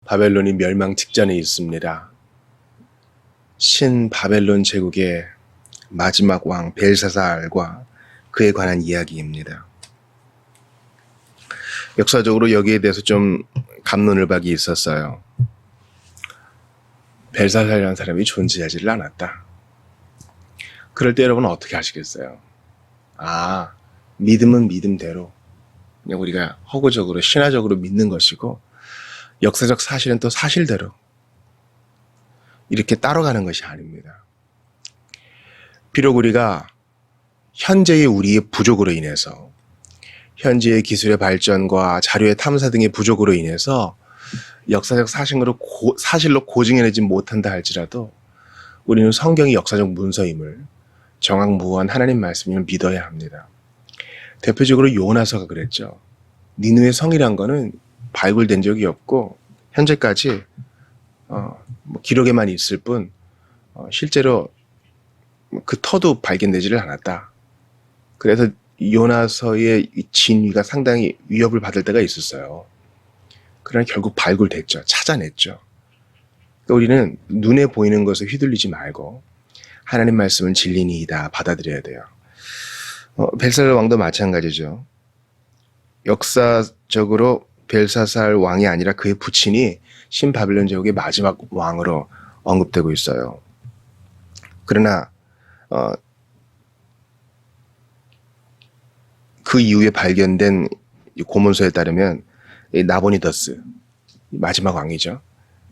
바벨론이 멸망 직전에 있습니다. 신 바벨론 제국의 마지막 왕 벨사살과 그에 관한 이야기입니다. 역사적으로 여기에 대해서 좀 갑론을박이 있었어요. 벨사살이라는 사람이 존재하지를 않았다. 그럴 때 여러분은 어떻게 하시겠어요? 믿음은 믿음대로 그냥 우리가 허구적으로 신화적으로 믿는 것이고 역사적 사실은 또 사실대로 이렇게 따라가는 것이 아닙니다. 비록 우리가 현재의 우리의 부족으로 인해서 현재의 기술의 발전과 자료의 탐사 등의 부족으로 인해서 역사적 사실로 고증해내지 못한다 할지라도 우리는 성경이 역사적 문서임을 정확무한 하나님 말씀임을 믿어야 합니다. 대표적으로 요나서가 그랬죠. 니느웨 성이란 거는 발굴된 적이 없고 현재까지 기록에만 있을 뿐 실제로 그 터도 발견되지를 않았다. 그래서 요나서의 진위가 상당히 위협을 받을 때가 있었어요. 그러나 결국 발굴됐죠. 찾아냈죠. 그러니까 우리는 눈에 보이는 것에 휘둘리지 말고 하나님 말씀은 진리니이다 받아들여야 돼요. 벨사살 왕도 마찬가지죠. 역사적으로 벨사살 왕이 아니라 그의 부친이 신바벨론 제국의 마지막 왕으로 언급되고 있어요. 그러나 그 이후에 발견된 고문서에 따르면 나보니더스 마지막 왕이죠.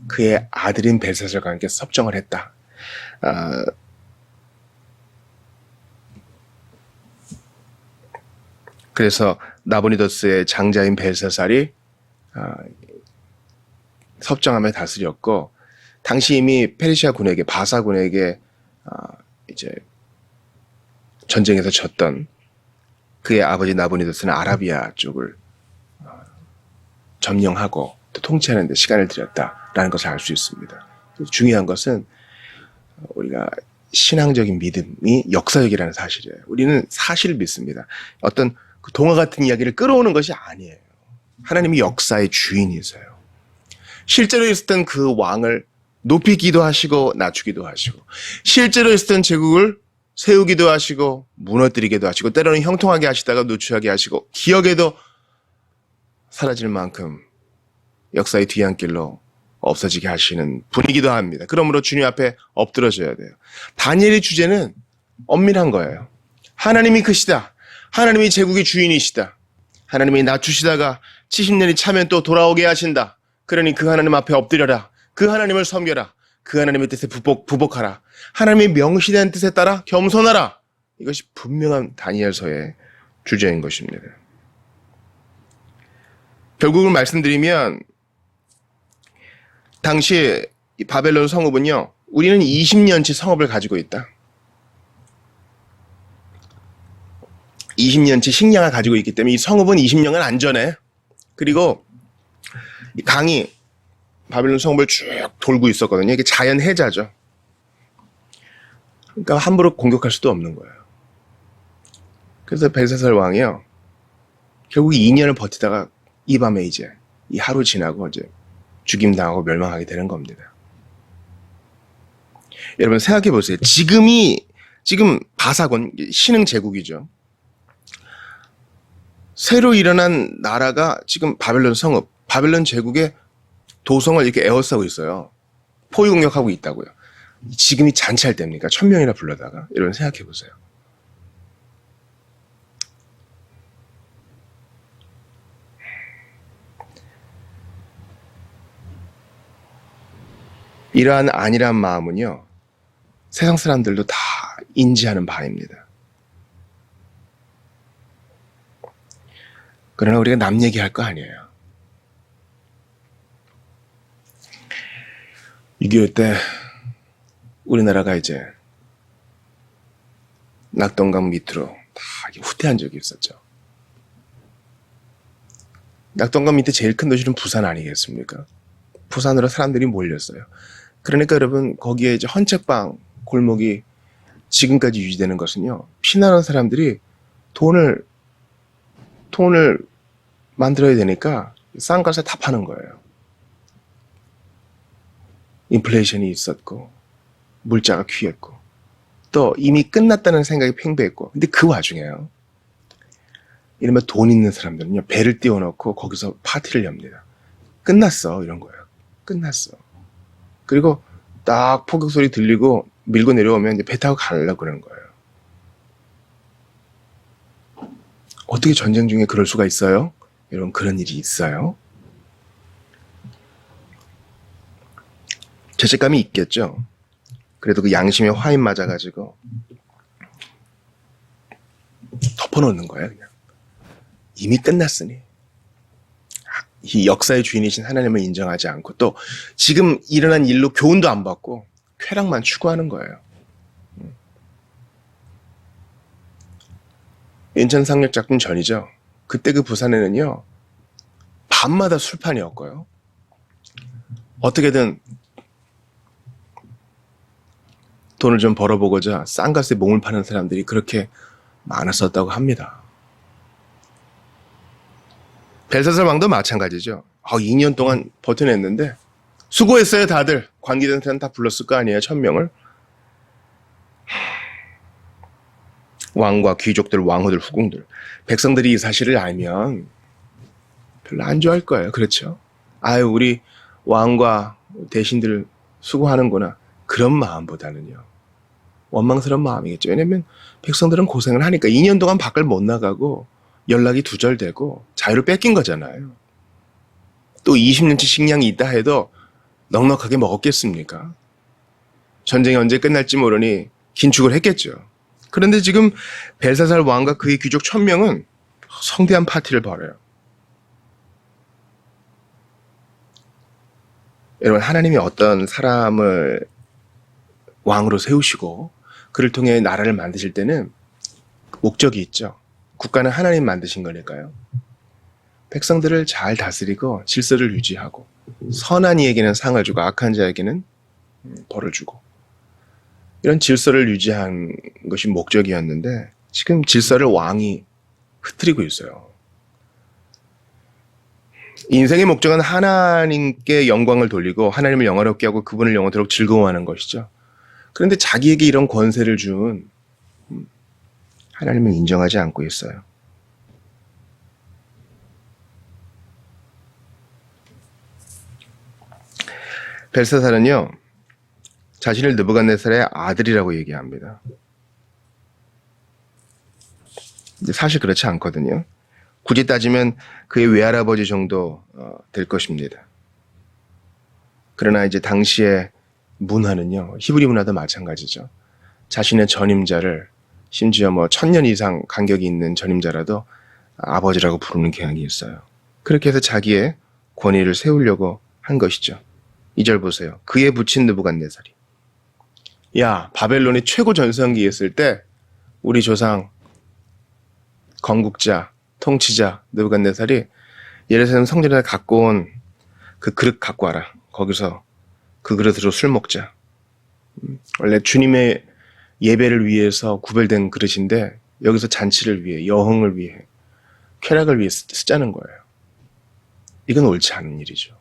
그의 아들인 벨사살과 함께 섭정을 했다. 그래서 나보니더스의 장자인 벨사살이 섭정함에 다스렸고 당시 이미 페르시아 군에게 바사군에게 이제 전쟁에서 졌던 그의 아버지 나보니더스는 아라비아 쪽을 점령하고 또 통치하는 데 시간을 들였다라는 것을 알 수 있습니다. 중요한 것은 우리가 신앙적인 믿음이 역사적이라는 사실이에요. 우리는 사실을 믿습니다. 어떤 그 동화 같은 이야기를 끌어오는 것이 아니에요. 하나님이 역사의 주인이세요. 실제로 있었던 그 왕을 높이기도 하시고 낮추기도 하시고 실제로 있었던 제국을 세우기도 하시고 무너뜨리기도 하시고 때로는 형통하게 하시다가 누추하게 하시고 기억에도 사라질 만큼 역사의 뒤안길로 없어지게 하시는 분이기도 합니다. 그러므로 주님 앞에 엎드러져야 돼요. 다니엘의 주제는 엄밀한 거예요. 하나님이 크시다. 하나님이 제국의 주인이시다. 하나님이 낮추시다가 70년이 차면 또 돌아오게 하신다. 그러니 그 하나님 앞에 엎드려라. 그 하나님을 섬겨라. 그 하나님의 뜻에 부복하라. 하나님의 명시된 뜻에 따라 겸손하라. 이것이 분명한 다니엘서의 주제인 것입니다. 결국을 말씀드리면 당시 이 바벨론 성읍은요. 우리는 20년치 성읍을 가지고 있다. 20년치 식량을 가지고 있기 때문에 이 성읍은 20년간 안전해. 그리고 이 강이 바벨론 성읍을 쭉 돌고 있었거든요. 이게 자연 해자죠. 그러니까 함부로 공격할 수도 없는 거예요. 그래서 벨사살 왕이요. 결국 2년을 버티다가 이 밤에 이제 이 하루 지나고 이제 죽임당하고 멸망하게 되는 겁니다. 여러분 생각해 보세요. 지금 바사곤 신흥 제국이죠. 새로 일어난 나라가 지금 바벨론 성읍, 바벨론 제국의 도성을 이렇게 에워싸고 있어요. 포위 공격하고 있다고요. 지금이 잔치할 때입니까? 1000명이나 불러다가. 여러분 생각해 보세요. 이러한 안일한 마음은요. 세상 사람들도 다 인지하는 바입니다. 그러나 우리가 남 얘기할 거 아니에요. 6.25 때 우리나라가 이제 낙동강 밑으로 다 후퇴한 적이 있었죠. 낙동강 밑에 제일 큰 도시는 부산 아니겠습니까? 부산으로 사람들이 몰렸어요. 그러니까 여러분 거기에 이제 헌책방 골목이 지금까지 유지되는 것은요. 피난한 사람들이 돈을 만들어야 되니까 싼 값에 다 파는 거예요. 인플레이션이 있었고 물자가 귀했고 또 이미 끝났다는 생각이 팽배했고 근데 그 와중에요. 이러면 돈 있는 사람들은요. 배를 띄워놓고 거기서 파티를 엽니다. 끝났어 이런 거예요. 끝났어. 그리고 딱 폭격 소리 들리고 밀고 내려오면 이제 배 타고 가려고 그러는 거예요. 어떻게 전쟁 중에 그럴 수가 있어요? 여러분 그런 일이 있어요. 죄책감이 있겠죠. 그래도 그 양심에 화인 맞아가지고 덮어놓는 거예요. 그냥 이미 끝났으니 이 역사의 주인이신 하나님을 인정하지 않고 또 지금 일어난 일로 교훈도 안 받고 쾌락만 추구하는 거예요. 인천 상륙작전 전이죠. 그때 그 부산에는요. 밤마다 술판이었고요. 어떻게든 돈을 좀 벌어보고자 싼 값에 몸을 파는 사람들이 그렇게 많았었다고 합니다. 벨사살 왕도 마찬가지죠. 2년 동안 버텨냈는데 수고했어요 다들. 관계된 다 불렀을 거 아니에요. 1000명을. 왕과 귀족들, 왕후들, 후궁들. 백성들이 이 사실을 알면 별로 안 좋아할 거예요. 그렇죠? 아유 우리 왕과 대신들 수고하는구나. 그런 마음보다는요. 원망스러운 마음이겠죠. 왜냐면 백성들은 고생을 하니까 2년 동안 밖을 못 나가고 연락이 두절되고 자유를 뺏긴 거잖아요. 또 20년치 식량이 있다 해도 넉넉하게 먹었겠습니까? 전쟁이 언제 끝날지 모르니 긴축을 했겠죠. 그런데 지금 벨사살 왕과 그의 귀족 1000명은 성대한 파티를 벌여요. 여러분 하나님이 어떤 사람을 왕으로 세우시고 그를 통해 나라를 만드실 때는 목적이 있죠. 국가는 하나님 만드신 거니까요. 백성들을 잘 다스리고 질서를 유지하고 선한 이에게는 상을 주고 악한 자에게는 벌을 주고 이런 질서를 유지한 것이 목적이었는데 지금 질서를 왕이 흐트리고 있어요. 인생의 목적은 하나님께 영광을 돌리고 하나님을 영화롭게 하고 그분을 영원토록 즐거워하는 것이죠. 그런데 자기에게 이런 권세를 준 하나님을 인정하지 않고 있어요. 벨사살은요. 자신을 느부갓네살의 아들이라고 얘기합니다. 사실 그렇지 않거든요. 굳이 따지면 그의 외할아버지 정도 될 것입니다. 그러나 이제 당시의 문화는요. 히브리 문화도 마찬가지죠. 자신의 전임자를 심지어 1000년 이상 간격이 있는 전임자라도 아버지라고 부르는 경향이 있어요. 그렇게 해서 자기의 권위를 세우려고 한 것이죠. 2절 보세요. 그의 부친 느부갓네살이 야 바벨론이 최고 전성기였을 때 우리 조상 건국자 통치자 느부갓네살이 예루살렘 성전에 갖고 온 그 그릇 갖고 와라. 거기서 그 그릇으로 술 먹자. 원래 주님의 예배를 위해서 구별된 그릇인데 여기서 잔치를 위해 여흥을 위해 쾌락을 위해 쓰자는 거예요. 이건 옳지 않은 일이죠.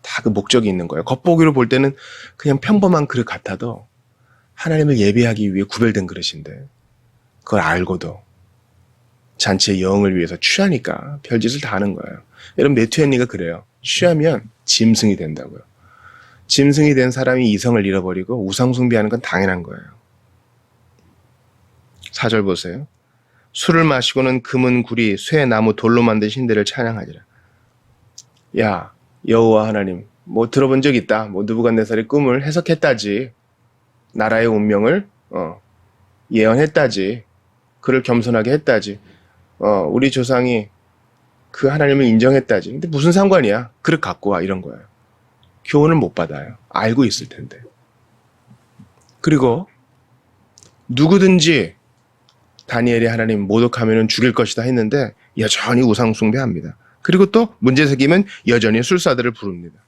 다 그 목적이 있는 거예요. 겉보기로 볼 때는 그냥 평범한 그릇 같아도 하나님을 예배하기 위해 구별된 그릇인데 그걸 알고도 잔치의 여흥을 위해서 취하니까 별짓을 다 하는 거예요. 여러분 매튜 헨리가 그래요. 취하면 짐승이 된다고요. 짐승이 된 사람이 이성을 잃어버리고 우상숭배하는 건 당연한 거예요. 4절 보세요. 술을 마시고는 금은 구리, 쇠, 나무, 돌로 만든 신들을 찬양하지라. 야 여호와 하나님 들어본 적 있다. 느부갓네살의 꿈을 해석했다지. 나라의 운명을 예언했다지. 그를 겸손하게 했다지. 우리 조상이 그 하나님을 인정했다지. 근데 무슨 상관이야. 그릇 갖고 와 이런 거예요. 교훈을 못 받아요. 알고 있을 텐데. 그리고 누구든지 다니엘이 하나님 모독하면 죽일 것이다 했는데 여전히 우상 숭배합니다. 그리고 또 문제 생기면 여전히 술사들을 부릅니다.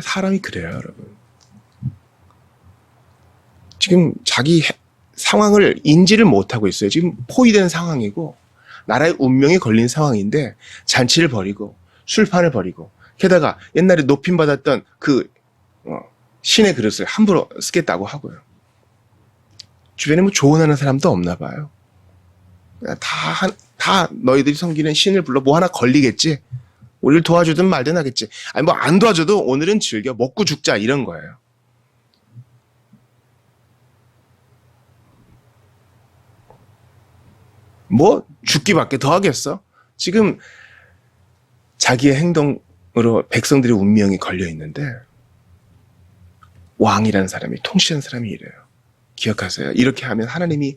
사람이 그래요, 여러분. 지금 자기 상황을 인지를 못하고 있어요. 지금 포위된 상황이고 나라의 운명이 걸린 상황인데 잔치를 벌이고 술판을 벌이고 게다가 옛날에 높임받았던 그 신의 그릇을 함부로 쓰겠다고 하고요. 주변에 뭐 조언하는 사람도 없나 봐요. 다 너희들이 섬기는 신을 불러 뭐 하나 걸리겠지. 우리를 도와주든 말든 하겠지. 아니 뭐 안 도와줘도 오늘은 즐겨 먹고 죽자 이런 거예요. 뭐 죽기밖에 더 하겠어? 지금 자기의 행동으로 백성들의 운명이 걸려 있는데 왕이라는 사람이 통치하는 사람이 이래요. 기억하세요. 이렇게 하면 하나님이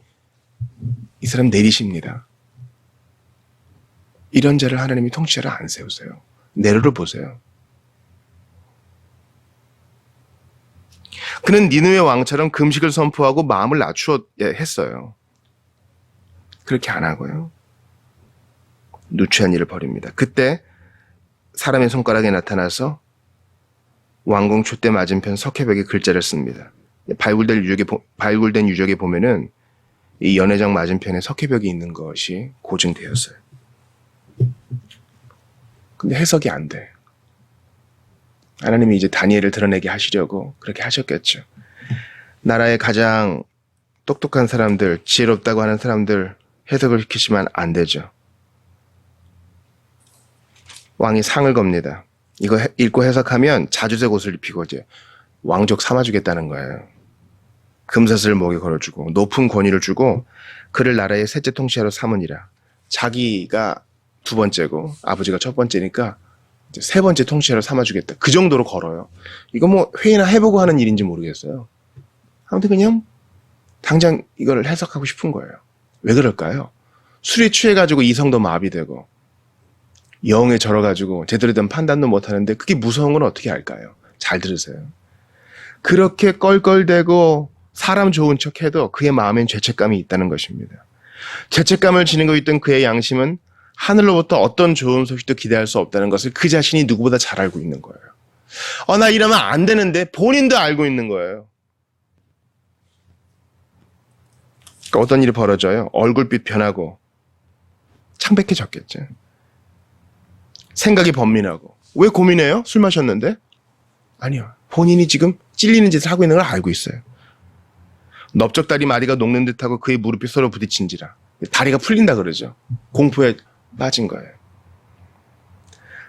이 사람 내리십니다. 이런 자를 하나님이 통치자로 안 세우세요. 네로를 보세요. 그는 니느웨 왕처럼 금식을 선포하고 마음을 낮추어 했어요. 그렇게 안 하고요. 누추한 일을 벌입니다. 그때 사람의 손가락에 나타나서 왕궁 촛대 맞은편 석회벽에 글자를 씁니다. 발굴된 유적에 보면은 이 연회장 맞은편에 석회벽이 있는 것이 고증되었어요. 근데 해석이 안 돼. 하나님이 이제 다니엘을 드러내게 하시려고 그렇게 하셨겠죠. 나라의 가장 똑똑한 사람들, 지혜롭다고 하는 사람들 해석을 시키시면 안 되죠. 왕이 상을 겁니다. 이거 읽고 해석하면 자주색 옷을 입히고 이제 왕족 삼아주겠다는 거예요. 금사슬을 목에 걸어주고 높은 권위를 주고 그를 나라의 셋째 통치자로 삼으니라. 자기가 두 번째고 아버지가 첫 번째니까 이제 세 번째 통치자로 삼아주겠다. 그 정도로 걸어요. 이거 뭐 회의나 해보고 하는 일인지 모르겠어요. 아무튼 그냥 당장 이걸 해석하고 싶은 거예요. 왜 그럴까요? 술에 취해가지고 이성도 마비되고 영에 절어가지고 제대로 된 판단도 못하는데 그게 무서운 건 어떻게 할까요? 잘 들으세요. 그렇게 껄껄대고 사람 좋은 척해도 그의 마음엔 죄책감이 있다는 것입니다. 죄책감을 지니고 있던 그의 양심은 하늘로부터 어떤 좋은 소식도 기대할 수 없다는 것을 그 자신이 누구보다 잘 알고 있는 거예요. 나 이러면 안 되는데 본인도 알고 있는 거예요. 그러니까 어떤 일이 벌어져요? 얼굴빛 변하고 창백해졌겠죠. 생각이 번민하고. 왜 고민해요? 술 마셨는데? 아니요. 본인이 지금 찔리는 짓을 하고 있는 걸 알고 있어요. 넓적다리 마디가 녹는 듯하고 그의 무릎이 서로 부딪힌지라. 다리가 풀린다 그러죠. 공포에 빠진 거예요.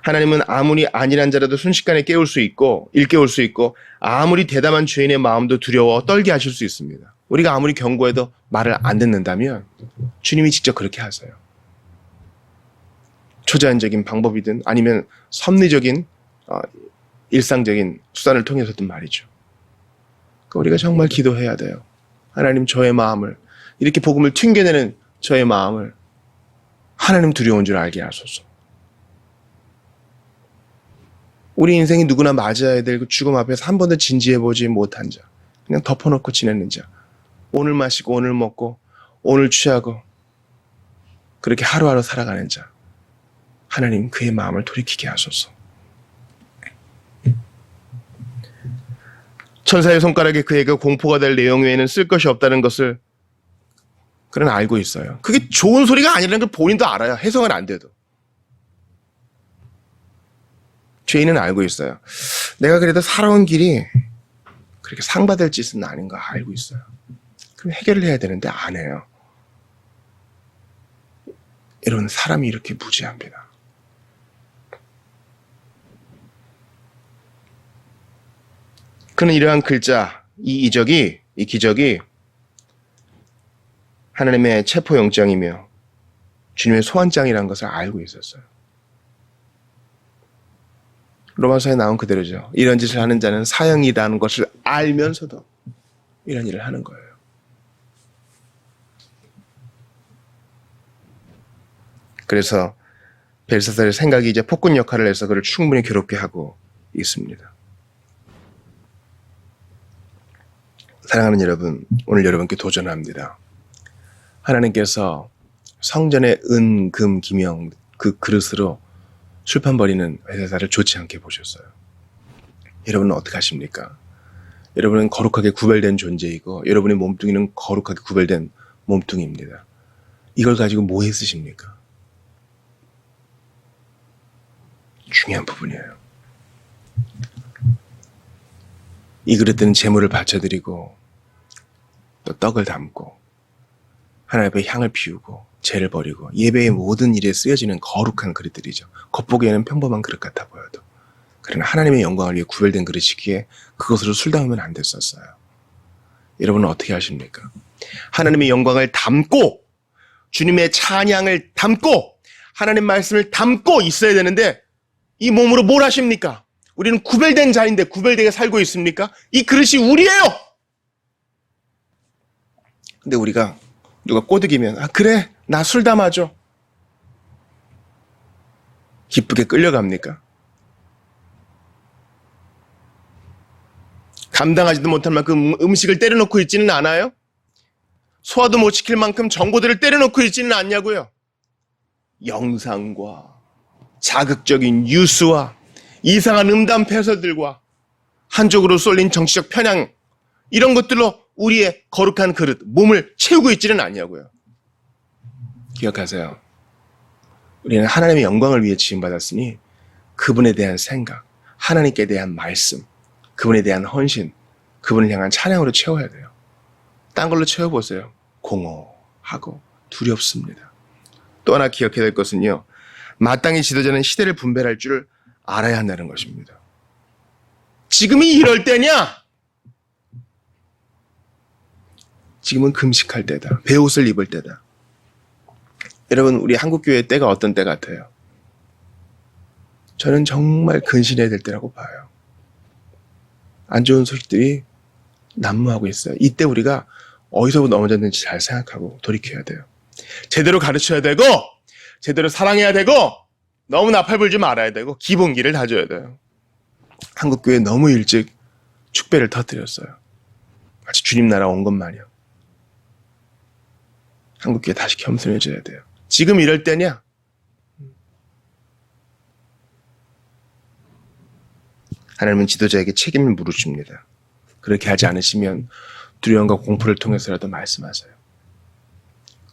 하나님은 아무리 안일한 자라도 순식간에 깨울 수 있고 일깨울 수 있고 아무리 대담한 죄인의 마음도 두려워 떨게 하실 수 있습니다. 우리가 아무리 경고해도 말을 안 듣는다면 주님이 직접 그렇게 하세요. 초자연적인 방법이든 아니면 섭리적인 일상적인 수단을 통해서든 말이죠. 그러니까 우리가 정말 기도해야 돼요. 하나님 저의 마음을 이렇게 복음을 튕겨내는 저의 마음을 하나님 두려운 줄 알게 하소서. 우리 인생이 누구나 맞아야 될 그 죽음 앞에서 한 번도 진지해보지 못한 자, 그냥 덮어놓고 지내는 자, 오늘 마시고 오늘 먹고 오늘 취하고 그렇게 하루하루 살아가는 자, 하나님 그의 마음을 돌이키게 하소서. 천사의 손가락에 그에게 공포가 될 내용 외에는 쓸 것이 없다는 것을 그는 알고 있어요. 그게 좋은 소리가 아니라는 걸 본인도 알아요. 해석은 안 돼도. 죄인은 알고 있어요. 내가 그래도 살아온 길이 그렇게 상받을 짓은 아닌 거 알고 있어요. 그럼 해결을 해야 되는데 안 해요. 이런 사람이 이렇게 무지합니다. 그는 이러한 글자, 이 기적이 하나님의 체포영장이며 주님의 소환장이라는 것을 알고 있었어요. 로마서에 나온 그대로죠. 이런 짓을 하는 자는 사형이라는 것을 알면서도 이런 일을 하는 거예요. 그래서 벨사살의 생각이 이제 폭군 역할을 해서 그를 충분히 괴롭게 하고 있습니다. 사랑하는 여러분, 오늘 여러분께 도전합니다. 하나님께서 성전의 은, 금, 기명 그 그릇으로 술판 벌이는 벨사살을 좋지 않게 보셨어요. 여러분은 어떻게 하십니까? 여러분은 거룩하게 구별된 존재이고 여러분의 몸뚱이는 거룩하게 구별된 몸뚱이입니다. 이걸 가지고 뭐에 쓰십니까? 중요한 부분이에요. 이 그릇들은 제물을 바쳐드리고 또 떡을 담고 하나님 앞에 향을 피우고 죄를 버리고 예배의 모든 일에 쓰여지는 거룩한 그릇들이죠. 겉보기에는 평범한 그릇 같아 보여도 그러나 하나님의 영광을 위해 구별된 그릇이기에 그것으로 술 담으면 안 됐었어요. 여러분은 어떻게 하십니까? 하나님의 영광을 담고 주님의 찬양을 담고 하나님 말씀을 담고 있어야 되는데 이 몸으로 뭘 하십니까? 우리는 구별된 자인데 구별되게 살고 있습니까? 이 그릇이 우리예요. 근데 우리가 누가 꼬드기면 그래 나 술 담아줘. 기쁘게 끌려갑니까? 감당하지도 못할 만큼 음식을 때려놓고 있지는 않아요? 소화도 못 시킬 만큼 정보들을 때려놓고 있지는 않냐고요? 영상과 자극적인 뉴스와 이상한 음담 패설들과 한쪽으로 쏠린 정치적 편향 이런 것들로 우리의 거룩한 그릇, 몸을 채우고 있지는 않냐고요. 기억하세요. 우리는 하나님의 영광을 위해 지음받았으니 그분에 대한 생각, 하나님께 대한 말씀, 그분에 대한 헌신, 그분을 향한 찬양으로 채워야 돼요. 딴 걸로 채워보세요. 공허하고 두렵습니다. 또 하나 기억해야 될 것은요. 마땅히 지도자는 시대를 분별할 줄 알아야 한다는 것입니다. 지금이 이럴 때냐? 지금은 금식할 때다. 베옷을 입을 때다. 여러분 우리 한국교회의 때가 어떤 때 같아요? 저는 정말 근신해야 될 때라고 봐요. 안 좋은 소식들이 난무하고 있어요. 이때 우리가 어디서 넘어졌는지 잘 생각하고 돌이켜야 돼요. 제대로 가르쳐야 되고 제대로 사랑해야 되고 너무 나팔 불지 말아야 되고 기본기를 다져야 돼요. 한국교회 너무 일찍 축배를 터뜨렸어요. 마치 주님 나라 온 것 마냥. 한국교회 다시 겸손해져야 돼요. 지금 이럴 때냐? 하나님은 지도자에게 책임을 물으십니다. 그렇게 하지 않으시면 두려움과 공포를 통해서라도 말씀하세요.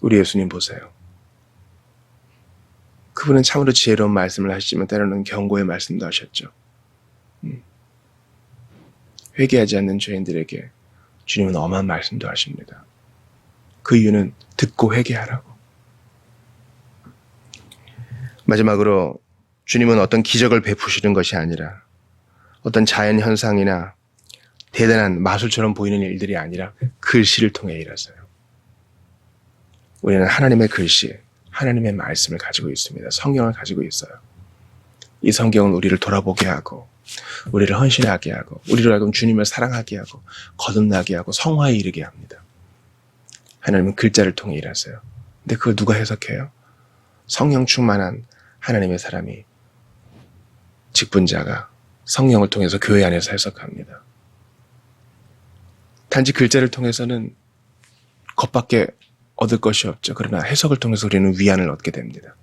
우리 예수님 보세요. 그분은 참으로 지혜로운 말씀을 하시지만 때로는 경고의 말씀도 하셨죠. 회개하지 않는 죄인들에게 주님은 엄한 말씀도 하십니다. 그 이유는 듣고 회개하라고. 마지막으로 주님은 어떤 기적을 베푸시는 것이 아니라 어떤 자연현상이나 대단한 마술처럼 보이는 일들이 아니라 글씨를 통해 일하세요. 우리는 하나님의 글씨, 하나님의 말씀을 가지고 있습니다. 성경을 가지고 있어요. 이 성경은 우리를 돌아보게 하고 우리를 헌신하게 하고 우리로 하여금 주님을 사랑하게 하고 거듭나게 하고 성화에 이르게 합니다. 하나님은 글자를 통해 일하세요. 근데 그걸 누가 해석해요? 성령 충만한 하나님의 사람이 직분자가 성령을 통해서 교회 안에서 해석합니다. 단지 글자를 통해서는 겉밖에 얻을 것이 없죠. 그러나 해석을 통해서 우리는 위안을 얻게 됩니다.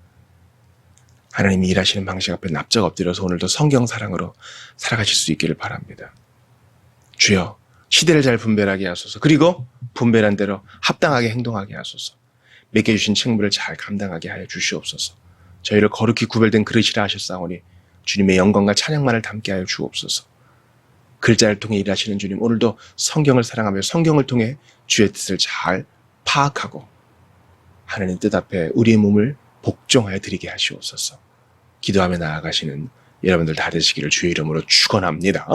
하나님이 일하시는 방식 앞에 납작 엎드려서 오늘도 성경 사랑으로 살아가실 수 있기를 바랍니다. 주여 시대를 잘 분별하게 하소서. 그리고 분별한 대로 합당하게 행동하게 하소서. 맡겨주신 책무를 잘 감당하게 하여 주시옵소서. 저희를 거룩히 구별된 그릇이라 하셨사오니 주님의 영광과 찬양만을 담게 하여 주옵소서. 글자를 통해 일하시는 주님, 오늘도 성경을 사랑하며 성경을 통해 주의 뜻을 잘 파악하고 하나님 뜻 앞에 우리의 몸을 복종하여 드리게 하시옵소서. 기도하며 나아가시는 여러분들 다 되시기를 주의 이름으로 축원합니다.